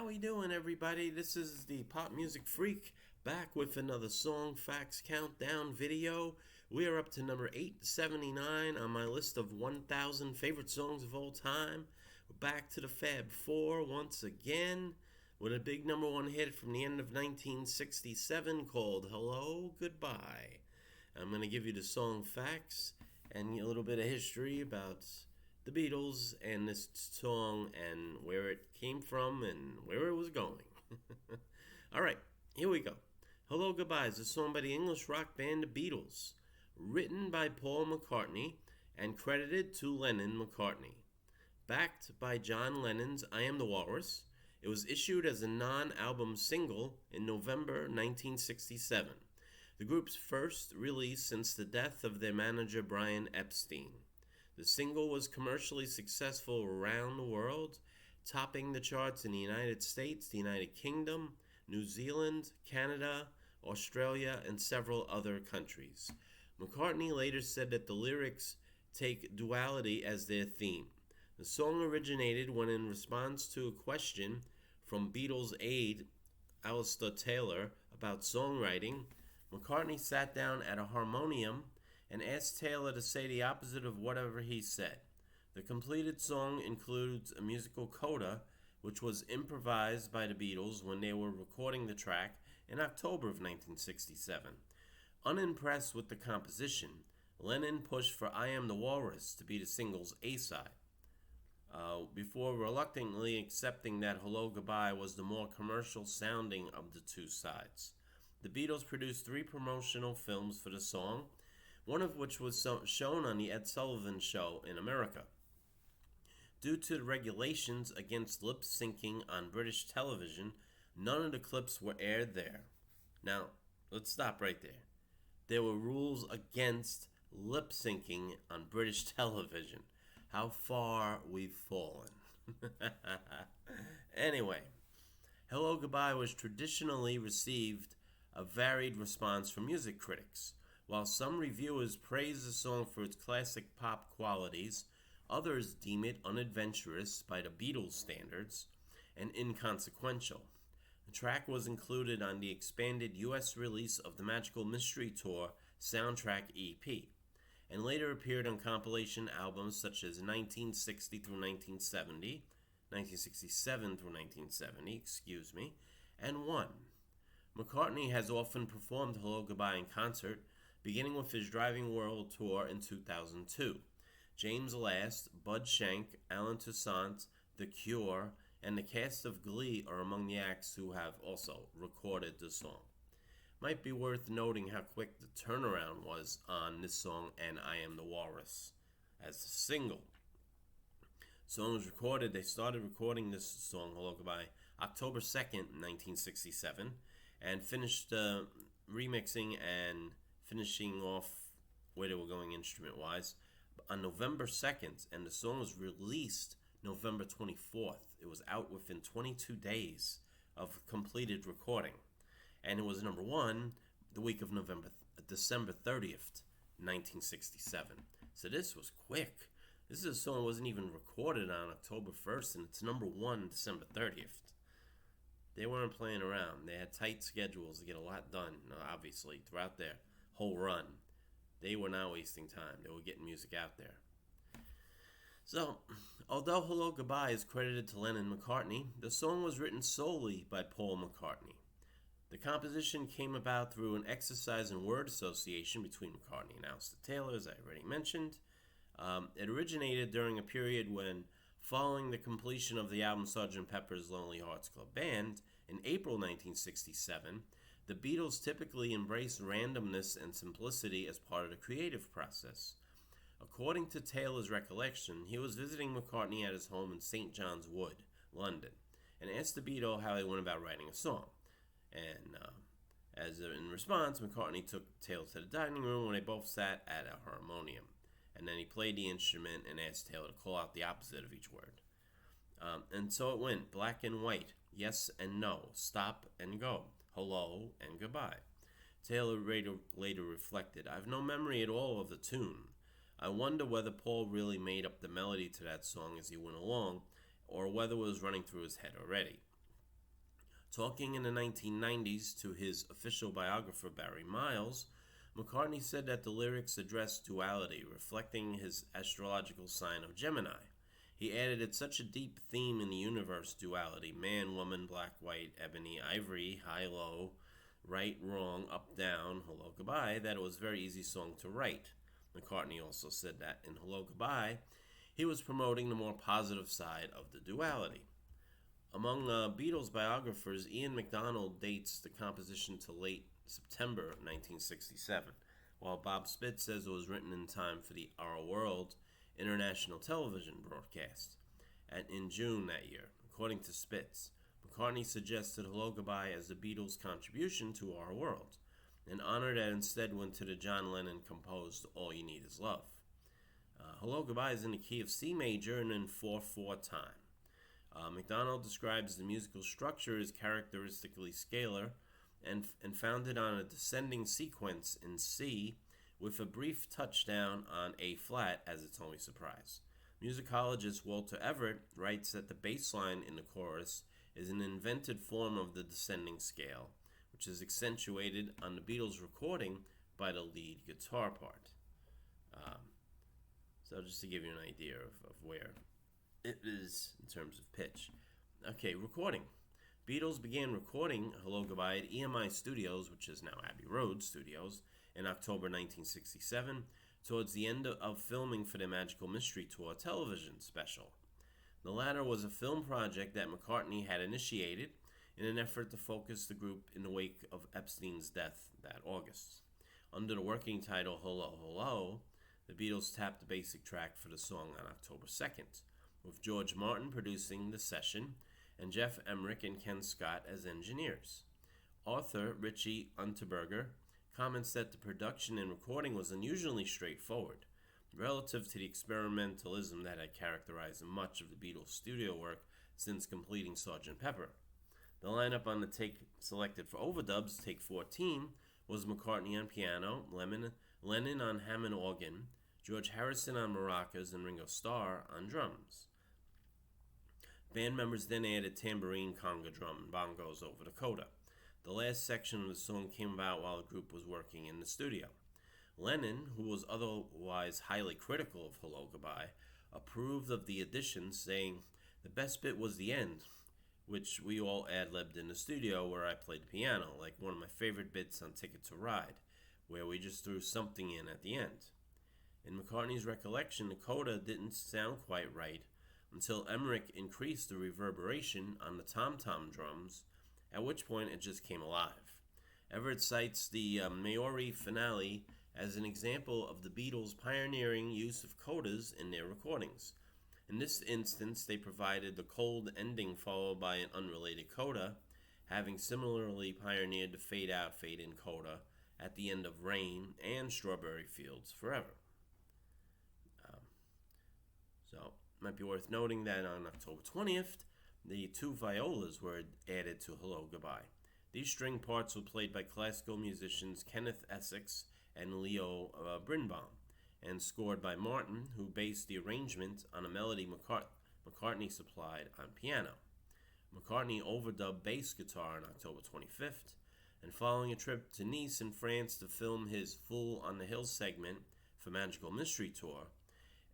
How we doing, everybody? This is the Pop Music Freak back with another Song Facts Countdown video. We are up to number 879 on my list of 1,000 favorite songs of all time. We're back to the Fab Four once again with a big number one hit from the end of 1967 called Hello, Goodbye. I'm going to give you the song facts and a little bit of history about the Beatles and this song and where it came from and where it was going. Alright, here we go. Hello Goodbye is a song by the English rock band The Beatles, written by Paul McCartney and credited to Lennon-McCartney. Backed by John Lennon's I Am The Walrus, it was issued as a non-album single in November 1967, the group's first release since the death of their manager Brian Epstein. The single was commercially successful around the world, topping the charts in the United States, the United Kingdom, New Zealand, Canada, Australia, and several other countries. McCartney later said that the lyrics take duality as their theme. The song originated when, in response to a question from Beatles aide Alistair Taylor about songwriting, McCartney sat down at a harmonium and asked Taylor to say the opposite of whatever he said. The completed song includes a musical coda, which was improvised by the Beatles when they were recording the track in October of 1967. Unimpressed with the composition, Lennon pushed for I Am the Walrus to be the single's A-side, before reluctantly accepting that Hello Goodbye was the more commercial sounding of the two sides. The Beatles produced 3 promotional films for the song, one of which was shown on the Ed Sullivan Show in America. Due to the regulations against lip-syncing on British television, none of the clips were aired there. Now, let's stop right there. There were rules against lip-syncing on British television. How far we've fallen. Anyway, Hello Goodbye was traditionally received a varied response from music critics. While some reviewers praise the song for its classic pop qualities, others deem it unadventurous by the Beatles standards and inconsequential. The track was included on the expanded U.S. release of the Magical Mystery Tour soundtrack EP, and later appeared on compilation albums such as 1960 through 1970, 1967 through 1970, and One. McCartney has often performed Hello Goodbye in concert, beginning with his Driving World Tour in 2002. James Last, Bud Shank, Alan Toussaint, The Cure, and the cast of Glee are among the acts who have also recorded the song. Might be worth noting how quick the turnaround was on this song and I Am the Walrus as a single. The song was recorded, they started recording this song, Hello Goodbye, October 2nd, 1967, and finished remixing and finishing off where they were going instrument-wise on November 2nd, and the song was released November 24th. It was out within 22 days of completed recording, and it was number one the week of December 30th, 1967. So this was quick. This is a song that wasn't even recorded on October 1st, and it's number one December 30th. They weren't playing around. They had tight schedules to get a lot done, obviously, throughout their whole run. They were not wasting time. They were getting music out there. So, although Hello Goodbye is credited to Lennon-McCartney, the song was written solely by Paul McCartney. The composition came about through an exercise in word association between McCartney and Alistair Taylor, as I already mentioned. It originated during a period when, following the completion of the album Sgt. Pepper's Lonely Hearts Club Band in April 1967, the Beatles typically embraced randomness and simplicity as part of the creative process. According to Taylor's recollection, he was visiting McCartney at his home in St. John's Wood, London, and asked the Beatles how they went about writing a song. And in response, McCartney took Taylor to the dining room when they both sat at a harmonium. And then he played the instrument and asked Taylor to call out the opposite of each word. And so it went, black and white, yes and no, stop and go, hello and goodbye. Taylor later reflected, I have no memory at all of the tune. I wonder whether Paul really made up the melody to that song as he went along, or whether it was running through his head already. Talking in the 1990s to his official biographer Barry Miles, McCartney said that the lyrics addressed duality, reflecting his astrological sign of Gemini. He added, "It's such a deep theme in the universe, duality, man, woman, black, white, ebony, ivory, high, low, right, wrong, up, down, hello, goodbye, that it was a very easy song to write." McCartney also said that in Hello, Goodbye, he was promoting the more positive side of the duality. Among Beatles biographers, Ian MacDonald dates the composition to late September 1967, while Bob Spitz says it was written in time for the Our World international television broadcast in June that year. According to Spitz, McCartney suggested Hello, Goodbye as the Beatles' contribution to Our World, an honor that instead went to the John Lennon composed All You Need Is Love. Hello, Goodbye is in the key of C major and in 4/4 time. MacDonald describes the musical structure as characteristically scalar and founded on a descending sequence in C with a brief touchdown on A flat as its only surprise. Musicologist Walter Everett writes that the bass line in the chorus is an invented form of the descending scale, which is accentuated on the Beatles' recording by the lead guitar part. So just to give you an idea of where it is in terms of pitch. Okay, recording. Beatles began recording Hello, Goodbye at EMI Studios, which is now Abbey Road Studios, in October 1967, towards the end of filming for their Magical Mystery Tour television special. The latter was a film project that McCartney had initiated in an effort to focus the group in the wake of Epstein's death that August. Under the working title Hello, Hello, the Beatles tapped the basic track for the song on October 2nd, with George Martin producing the session and Jeff Emmerich and Ken Scott as engineers. Author Richie Unterberger comments that the production and recording was unusually straightforward, relative to the experimentalism that had characterized much of the Beatles' studio work since completing Sgt. Pepper. The lineup on the take selected for overdubs, take 14, was McCartney on piano, Lennon on Hammond organ, George Harrison on maracas, and Ringo Starr on drums. Band members then added tambourine, conga drum, and bongos over the coda. The last section of the song came about while the group was working in the studio. Lennon, who was otherwise highly critical of Hello, Goodbye, approved of the addition, saying, "The best bit was the end, which we all ad-libbed in the studio where I played the piano, like one of my favorite bits on Ticket to Ride, where we just threw something in at the end." In McCartney's recollection, the coda didn't sound quite right until Emmerich increased the reverberation on the tom-tom drums, at which point it just came alive. Everett cites the Maori finale as an example of the Beatles' pioneering use of codas in their recordings. In this instance, they provided the cold ending followed by an unrelated coda, having similarly pioneered the fade-out, fade-in coda at the end of Rain and Strawberry Fields Forever. So, it might be worth noting that on October 20th, the two violas were added to Hello, Goodbye. These string parts were played by classical musicians Kenneth Essex and Leo Birnbaum, and scored by Martin, who based the arrangement on a melody McCartney supplied on piano. McCartney overdubbed bass guitar on October 25th, and following a trip to Nice in France to film his Fool on the Hill segment for Magical Mystery Tour,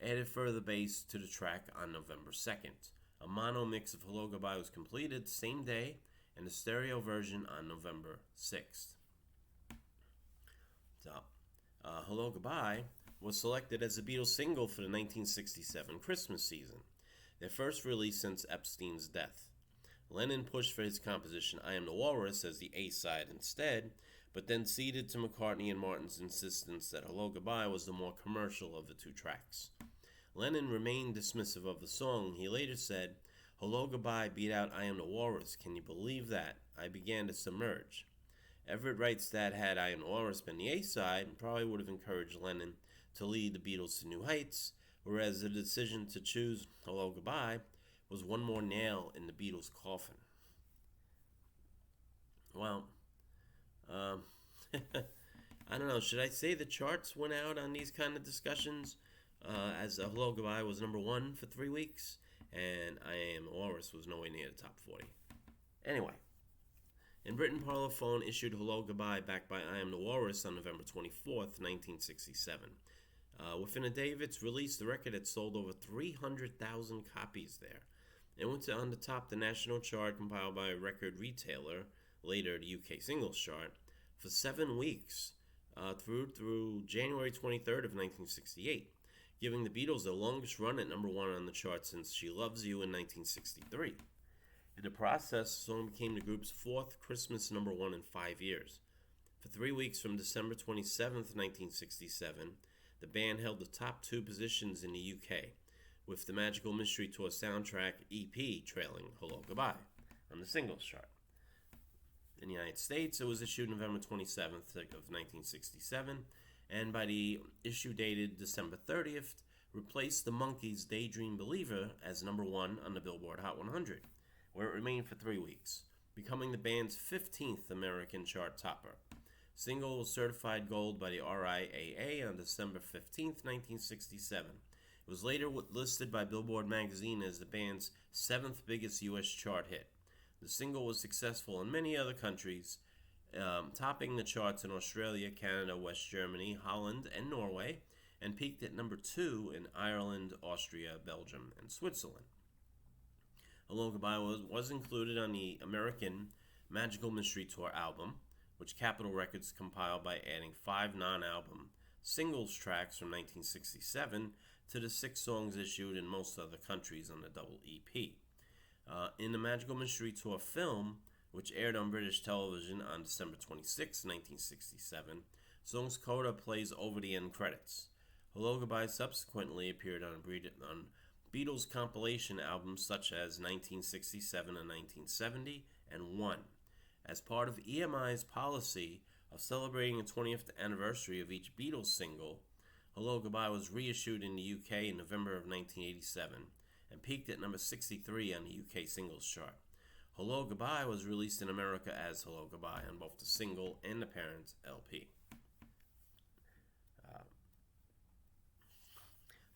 added further bass to the track on November 2nd. A mono mix of Hello, Goodbye was completed the same day, and a stereo version on November 6th. So, Hello, Goodbye was selected as the Beatles single for the 1967 Christmas season, their first release since Epstein's death. Lennon pushed for his composition I Am The Walrus as the A-side instead, but then ceded to McCartney and Martin's insistence that Hello, Goodbye was the more commercial of the two tracks. Lennon remained dismissive of the song. He later said, "Hello, Goodbye beat out I Am The Walrus. Can you believe that? I began to submerge." Everett writes that had I Am The Walrus been the A-side, probably would have encouraged Lennon to lead the Beatles to new heights, whereas the decision to choose Hello, Goodbye was one more nail in the Beatles' coffin. Well, I don't know. Should I say the charts went out on these kind of discussions? As Hello, Goodbye was number 1 for 3 weeks, and I Am The Walrus was nowhere near the top 40. Anyway, In Britain, Parlophone issued Hello Goodbye, backed by I Am The Walrus, on November 24th, 1967. Within a day of its release, the record had sold over 300,000 copies there. It went on to top the national chart compiled by a record retailer, later the UK singles chart, for 7 weeks, through January 23rd of 1968, giving the Beatles the longest run at number one on the chart since She Loves You in 1963. In the process, the song became the group's fourth Christmas number one in 5 years. For 3 weeks from December 27th, 1967, the band held the top 2 positions in the UK, with the Magical Mystery Tour soundtrack EP trailing Hello Goodbye on the singles chart. In the United States, it was issued November 27th of 1967, and by the issue dated December 30th, replaced the Monkees' Daydream Believer as number one on the Billboard Hot 100, where it remained for 3 weeks, becoming the band's 15th American chart topper. Single was certified gold by the RIAA on December 15th, 1967. It was later listed by Billboard magazine as the band's 7th biggest U.S. chart hit. The single was successful in many other countries, topping the charts in Australia, Canada, West Germany, Holland, and Norway, and peaked at number 2 in Ireland, Austria, Belgium, and Switzerland. Hello Goodbye was included on the American Magical Mystery Tour album, which Capitol Records compiled by adding 5 non-album singles tracks from 1967 to the 6 songs issued in most other countries on the double EP. In the Magical Mystery Tour film, which aired on British television on December 26, 1967, song's coda plays over the end credits. Hello Goodbye subsequently appeared on Beatles compilation albums such as 1967 and 1970 and One. As part of EMI's policy of celebrating the 20th anniversary of each Beatles single, Hello Goodbye was reissued in the UK in November of 1987 and peaked at number 63 on the UK singles chart. Hello Goodbye was released in America as Hello Goodbye on both the single and the parent LP.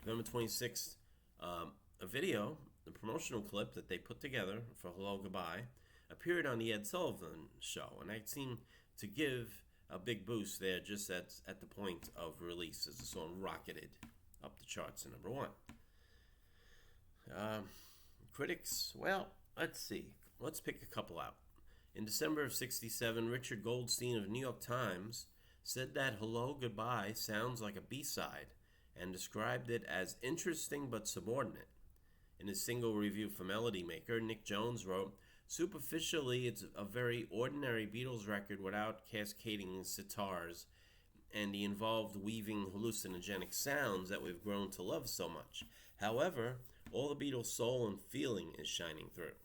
November 26th, a video, the promotional clip that they put together for Hello Goodbye, appeared on the Ed Sullivan Show, and that seemed to give a big boost there just at the point of release as the song rocketed up the charts to number 1. Critics, well, let's see. Let's pick a couple out. In December of 67, Richard Goldstein of New York Times said that Hello Goodbye sounds like a B-side and described it as interesting but subordinate. In his single review for Melody Maker, Nick Jones wrote, "Superficially, it's a very ordinary Beatles record without cascading sitars and the involved weaving hallucinogenic sounds that we've grown to love so much. However, all the Beatles' soul and feeling is shining through."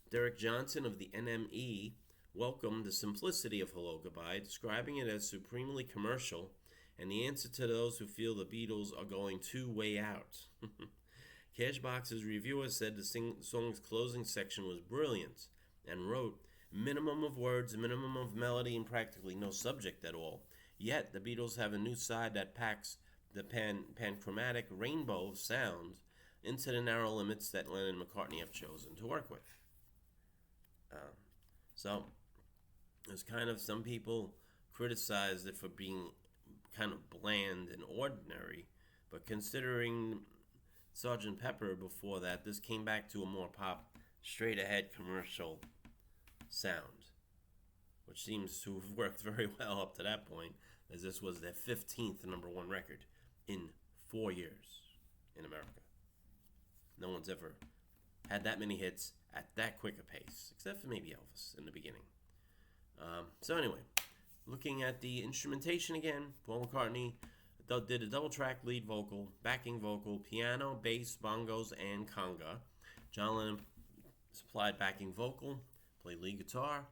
Derek Johnson of the NME welcomed the simplicity of Hello Goodbye, describing it as supremely commercial and the answer to those who feel the Beatles are going too way out. Cashbox's reviewer said the song's closing section was brilliant and wrote, "Minimum of words, minimum of melody, and practically no subject at all. Yet the Beatles have a new side that packs the panchromatic rainbow of sound into the narrow limits that Lennon and McCartney have chosen to work with." So there's kind of some people criticized it for being kind of bland and ordinary, but considering Sgt. Pepper before that, this came back to a more pop, straight-ahead commercial sound, which seems to have worked very well up to that point, as this was their 15th number 1 record in 4 years in America. No one's ever had that many hits at that quick a pace, except for maybe Elvis in the beginning. So anyway, looking at the instrumentation again, Paul McCartney did a double-track lead vocal, backing vocal, piano, bass, bongos, and conga. John Lennon supplied backing vocal, played lead guitar,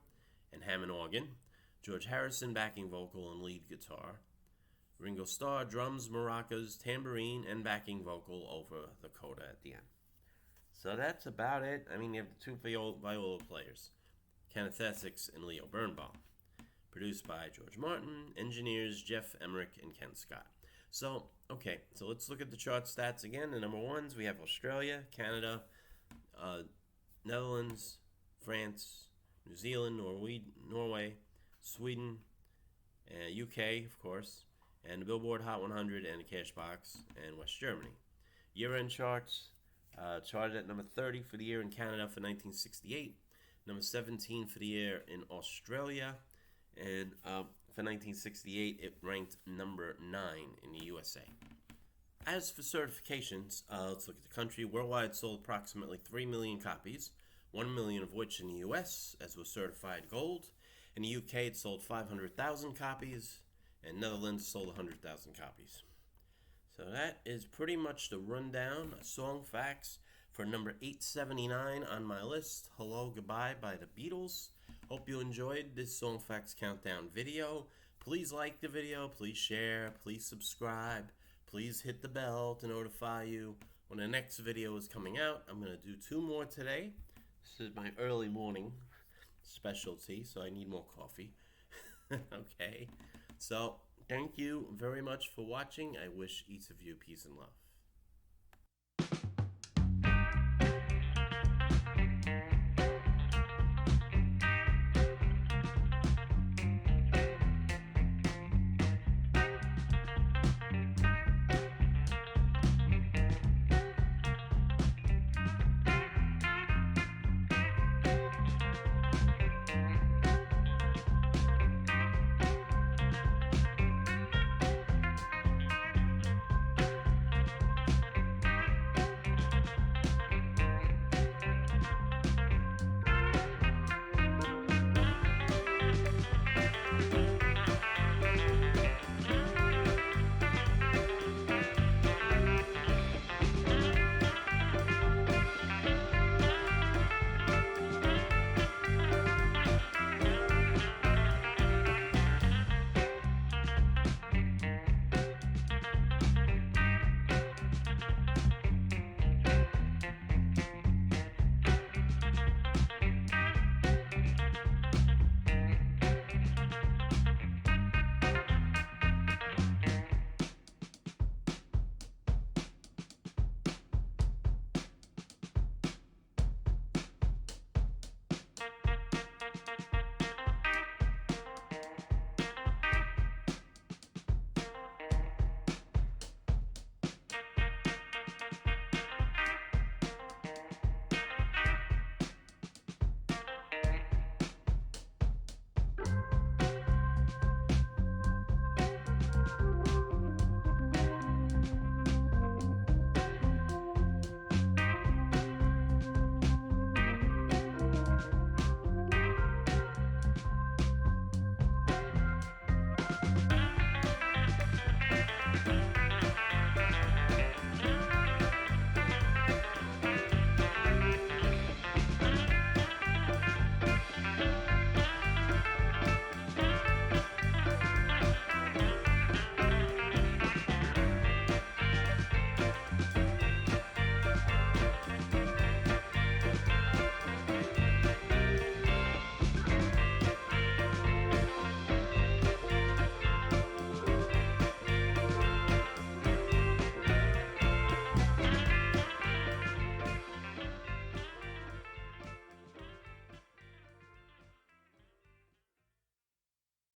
and Hammond organ. George Harrison backing vocal and lead guitar. Ringo Starr drums, maracas, tambourine, and backing vocal over the coda at the end. So that's about it. I mean, you have the 2 viola players, Kenneth Essex and Leo Birnbaum. Produced by George Martin, engineers Jeff Emmerich and Ken Scott. So let's look at the chart stats again. The number 1s, we have Australia, Canada, Netherlands, France, New Zealand, Norway, Sweden, UK, of course, and the Billboard Hot 100 and the Cashbox, and West Germany. Year-end charts, charted at number 30 for the year in Canada for 1968, number 17 for the year in Australia, and for 1968 it ranked number 9 in the USA. As for certifications, let's look at the country. Worldwide sold approximately 3 million copies, 1 million of which in the US, as was certified gold. In the UK, it sold 500,000 copies, and Netherlands sold 100,000 copies. So that is pretty much the rundown, song facts for number 879 on my list, Hello Goodbye by the Beatles. Hope you enjoyed this Song Facts Countdown video. Please like the video, please share, please subscribe, please hit the bell to notify you when the next video is coming out. I'm going to do 2 more today. This is my early morning specialty, so I need more coffee. Okay, so thank you very much for watching. I wish each of you peace and love.